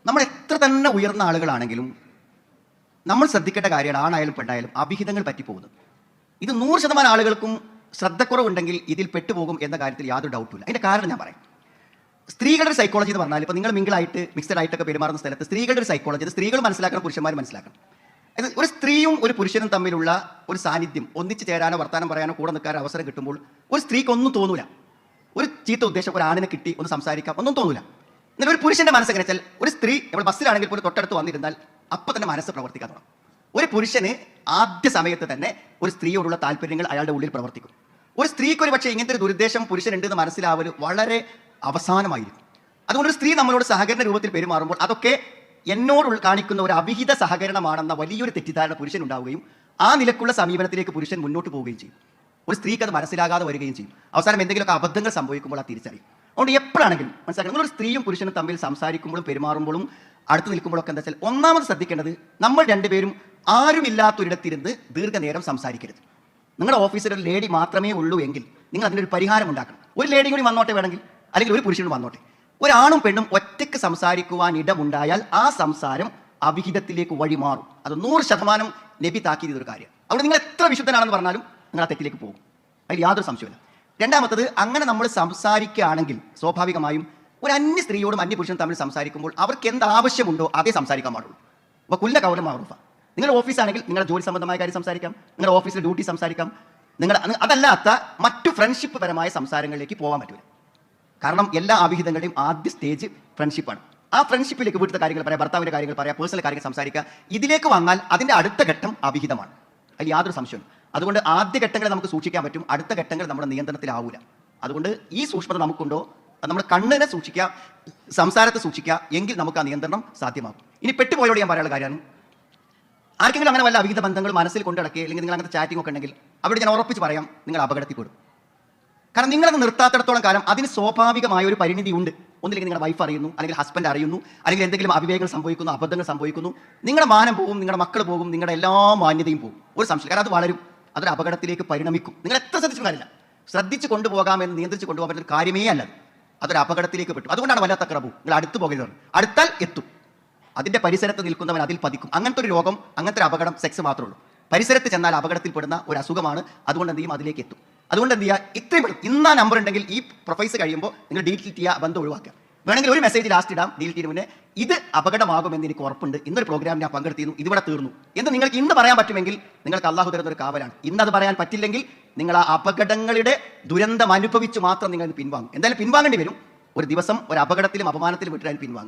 നമ്മൾ എത്ര തന്നെ ഉയർന്ന ആളുകളാണെങ്കിലും നമ്മൾ ശ്രദ്ധിക്കേണ്ട കാര്യമാണ്, ആണായാലും പെണ്ണായാലും അഭിഹിതങ്ങൾ പറ്റിപ്പോകുന്നത്. ഇത് 100% ആളുകൾക്കും ശ്രദ്ധക്കുറവുണ്ടെങ്കിൽ ഇതിൽ പെട്ടുപോകും എന്ന കാര്യത്തിൽ യാതൊരു ഡൗട്ടുമില്ല. അതിൻ്റെ കാരണം ഞാൻ പറയാം. സ്ത്രീകളുടെ ഒരു സൈക്കോളജി എന്ന് പറഞ്ഞാൽ, ഇപ്പോൾ നിങ്ങൾ മിങ്കിളായിട്ട് മിക്സഡ് ആയിട്ടൊക്കെ പെരുമാറുന്ന സ്ഥലത്ത് സ്ത്രീകളുടെ ഒരു സൈക്കോളജി, അത് സ്ത്രീകൾ മനസ്സിലാക്കണം, പുരുഷന്മാർ മനസ്സിലാക്കണം. അത് ഒരു സ്ത്രീയും ഒരു പുരുഷനും തമ്മിലുള്ള ഒരു സാന്നിധ്യം, ഒന്നിച്ച് ചേരാനോ വർത്താനം പറയാനോ കൂടെ നിൽക്കാനോ അവസരം കിട്ടുമ്പോൾ ഒരു സ്ത്രീക്ക് ഒന്നും തോന്നൂല. ഒരു ചീത്ത ഉദ്ദേശം ഒരു ആണിനെ കിട്ടി ഒന്ന് സംസാരിക്കാം ഒന്നും തോന്നൂല. എന്നാൽ ഒരു പുരുഷന്റെ മനസ്സെങ്ങനെ വെച്ചാൽ, ഒരു സ്ത്രീ നമ്മൾ ബസ്സിലാണെങ്കിൽ പോലും തൊട്ടടുത്ത് വന്നിരുന്നാൽ അപ്പം തന്നെ മനസ്സ് പ്രവർത്തിക്കാൻ തുടങ്ങും. ഒരു പുരുഷന് ആദ്യ സമയത്ത് തന്നെ ഒരു സ്ത്രീയോടുള്ള താല്പര്യങ്ങൾ അയാളുടെ ഉള്ളിൽ പ്രവർത്തിക്കും. ഒരു സ്ത്രീക്ക് ഒരു പക്ഷേ ഇങ്ങനത്തെ ഒരു ദുരുദ്ദേശം പുരുഷനുണ്ട് എന്ന് മനസ്സിലാവൽ വളരെ അവസാനമായിരിക്കും. അതുകൊണ്ട് ഒരു സ്ത്രീ നമ്മളോട് സഹകരണ രൂപത്തിൽ പെരുമാറുമ്പോൾ അതൊക്കെ എന്നോട് കാണിക്കുന്ന ഒരു അവിഹിത സഹകരണമാണെന്ന വലിയൊരു തെറ്റിദ്ധാരണ പുരുഷൻ ഉണ്ടാവുകയും ആ നിലക്കുള്ള സമീപനത്തിലേക്ക് പുരുഷൻ മുന്നോട്ട് പോവുകയും ചെയ്യും. ഒരു സ്ത്രീക്ക് അത് മനസ്സിലാകാതെ വരികയും ചെയ്യും. അവസാനം എന്തെങ്കിലുമൊക്കെ അബദ്ധങ്ങൾ സംഭവിക്കുമ്പോൾ അത് തിരിച്ചറിയും. അതുകൊണ്ട് എപ്പോഴാണെങ്കിലും മനസ്സിലാക്കണം, നമ്മളൊരു സ്ത്രീയും പുരുഷനും തമ്മിൽ സംസാരിക്കുമ്പോഴും പെരുമാറുമ്പോഴും അടുത്ത് നിൽക്കുമ്പോഴൊക്കെ എന്താ വെച്ചാൽ, ഒന്നാമത് ശ്രദ്ധിക്കേണ്ടത് നമ്മൾ രണ്ടുപേരും ആരുമില്ലാത്തൊരിടത്തിരുന്ന് ദീർഘനേരം സംസാരിക്കരുത്. നിങ്ങളുടെ ഓഫീസിൽ ഒരു ലേഡി മാത്രമേ ഉള്ളൂ എങ്കിൽ നിങ്ങൾ അതിനൊരു പരിഹാരം ഉണ്ടാക്കണം. ഒരു ലേഡി കൂടി വന്നോട്ടെ വേണമെങ്കിൽ, അല്ലെങ്കിൽ ഒരു പുരുഷനും വന്നോട്ടെ. ഒരാണും പെണ്ണും ഒറ്റയ്ക്ക് സംസാരിക്കുവാൻ ഇടമുണ്ടായാൽ ആ സംസാരം അവിഹിതത്തിലേക്ക് വഴിമാറും. അത് 100% നബി താക്കീത് ചെയ്തൊരു കാര്യം. അവിടെ നിങ്ങൾ എത്ര വിശുദ്ധനാണെന്ന് പറഞ്ഞാലും നിങ്ങൾ ആ തെറ്റിലേക്ക് പോകും, അതിൽ യാതൊരു സംശയമില്ല. രണ്ടാമത്തത്, അങ്ങനെ നമ്മൾ സംസാരിക്കുകയാണെങ്കിൽ സ്വാഭാവികമായും ഒരു അന്യ സ്ത്രീയോടും അന്യ പുരുഷനും തമ്മിൽ സംസാരിക്കുമ്പോൾ അവർക്ക് എന്ത് ആവശ്യമുണ്ടോ അതേ സംസാരിക്കാൻ പാടുള്ളൂ. അപ്പോൾ കുല്ല കൗല മഅറൂഫ. നിങ്ങളുടെ ഓഫീസാണെങ്കിൽ നിങ്ങളുടെ ജോലി സംബന്ധമായ കാര്യം സംസാരിക്കാം, നിങ്ങളുടെ ഓഫീസിൽ ഡ്യൂട്ടി സംസാരിക്കാം. അതല്ലാത്ത മറ്റു ഫ്രണ്ട്ഷിപ്പ് പരമായ സംസാരങ്ങളിലേക്ക് പോകാൻ പറ്റില്ല. കാരണം എല്ലാ അവിഹിതങ്ങളുടെയും ആദ്യ സ്റ്റേജ് ഫ്രണ്ട്ഷിപ്പാണ്. ആ ഫ്രണ്ട്ഷിപ്പിലേക്ക് വീട്ടിലെ കാര്യങ്ങൾ പറയാം, ഭർത്താവിൻ്റെ കാര്യങ്ങൾ പറയാം, പേഴ്സണൽ കാര്യങ്ങൾ സംസാരിക്കുക. ഇതിലേക്ക് വന്നാൽ അതിൻ്റെ അടുത്ത ഘട്ടം അവിഹിതമാണ്, അതിൽ യാതൊരു സംശയവും. അതുകൊണ്ട് ആദ്യ ഘട്ടങ്ങൾ നമുക്ക് സൂക്ഷിക്കാൻ പറ്റും, അടുത്ത ഘട്ടങ്ങൾ നമ്മുടെ നിയന്ത്രണത്തിലാവൂല. അതുകൊണ്ട് ഈ സൂക്ഷ്മത നമുക്കുണ്ടോ, നമ്മുടെ കണ്ണിനെ സൂക്ഷിക്കുക, സംസാരത്തെ സൂക്ഷിക്കുക, എങ്കിൽ നമുക്ക് ആ നിയന്ത്രണം സാധ്യമാകും. ഇനി പെട്ടുപോയോട് ഞാൻ പറയാനുള്ള കാര്യമാണ്, ആർക്കെങ്കിലും അങ്ങനെ വല്ല അവിഹിത ബന്ധങ്ങൾ മനസ്സിൽ കൊണ്ടിടക്കുക, അല്ലെങ്കിൽ നിങ്ങൾ അങ്ങനത്തെ ചാറ്റിംഗ് ഒക്കെ ഉണ്ടെങ്കിൽ അവിടെ ഞാൻ ഉറപ്പിച്ച് പറയാം, നിങ്ങൾ അപകടത്തിൽപ്പെടും. കാരണം നിങ്ങളത് നിർത്താത്തിടത്തോളം കാലം അതിന് സ്വാഭാവികമായ ഒരു പരിണിതി ഉണ്ട്. ഒന്നില്ലെങ്കിൽ നിങ്ങളുടെ വൈഫ് അറിയുന്നു, അല്ലെങ്കിൽ ഹസ്ബൻഡ് അറിയുന്നു, അല്ലെങ്കിൽ എന്തെങ്കിലും അവിവേകങ്ങൾ സംഭവിക്കുന്നു, അബദ്ധങ്ങൾ സംഭവിക്കുന്നു, നിങ്ങളുടെ മാനം പോകും, നിങ്ങളുടെ മക്കൾ പോകും, നിങ്ങളുടെ എല്ലാ മാന്യതയും പോകും. ഒരു സംശയം, കാരണം അത് വളരും, അതൊരു അപകടത്തിലേക്ക് പരിണമിക്കും. നിങ്ങൾ എത്ര ശ്രദ്ധിച്ചു കാര്യമില്ല, ശ്രദ്ധിച്ച് കൊണ്ടുപോകാമെന്ന് നിയന്ത്രിച്ച് കൊണ്ടുപോകാൻ പറ്റുന്ന കാര്യമേ അല്ല, അതൊരു അപകടത്തിലേക്ക് പെട്ടു. അതുകൊണ്ടാണ് വല്ലാത്ത തക്റബു, നിങ്ങൾ അടുത്ത് പോകരുത്. അടുത്താൽ എത്തും, അതിൻ്റെ പരിസരത്ത് നിൽക്കുന്നവൻ അതിൽ പതിക്കും. അങ്ങനത്തെ ഒരു രോഗം, അങ്ങനത്തെ ഒരു അപകടം സെക്സ് മാത്രമേ ഉള്ളൂ. പരിസരത്ത് ചെന്നാൽ അപകടത്തിൽപ്പെടുന്ന ഒരു അസുഖമാണ്. അതുകൊണ്ട് എന്ത് ചെയ്യും, അതിലേക്ക് എത്തും. അതുകൊണ്ട് എന്ത് ചെയ്യുക, ഇത്രയും ഇന്നാ നമ്പർ ഉണ്ടെങ്കിൽ ഈ പ്രൊഫൈസ് കഴിയുമ്പോൾ നിങ്ങൾ ഡിലീറ്റ് ചെയ്യുക, ബന്ധം ഒഴിവാക്കുക. വേണമെങ്കിൽ ഒരു മെസ്സേജ് ലാസ്റ്റ് ഇടാം, ഡിലീറ്റ് ചെയ്യുന്ന മുന്നേ ഇത് അപകടമാകുമെന്ന് എനിക്ക് ഉറപ്പുണ്ട്, ഇന്നൊരു പ്രോഗ്രാം ഞാൻ പങ്കെടുത്തിരുന്നു, ഇതിവിടെ തീർന്നു എന്ന് നിങ്ങൾക്ക് ഇന്ന് പറയാൻ പറ്റുമെങ്കിൽ നിങ്ങൾക്ക് അള്ളാഹു തരുന്ന ഒരു കാവലാണ്. ഇന്നത് പറയാൻ പറ്റില്ലെങ്കിൽ നിങ്ങൾ ആ അപകടങ്ങളുടെ ദുരന്തം അനുഭവിച്ച് മാത്രം നിങ്ങൾ പിൻവാങ്ങും. എന്തായാലും പിൻവാങ്ങേണ്ടി വരും. ഒരു ദിവസം ഒരു അപകടത്തിലും അപമാനത്തിലും വിട്ടിട്ട് പിൻവാങ്ങുക.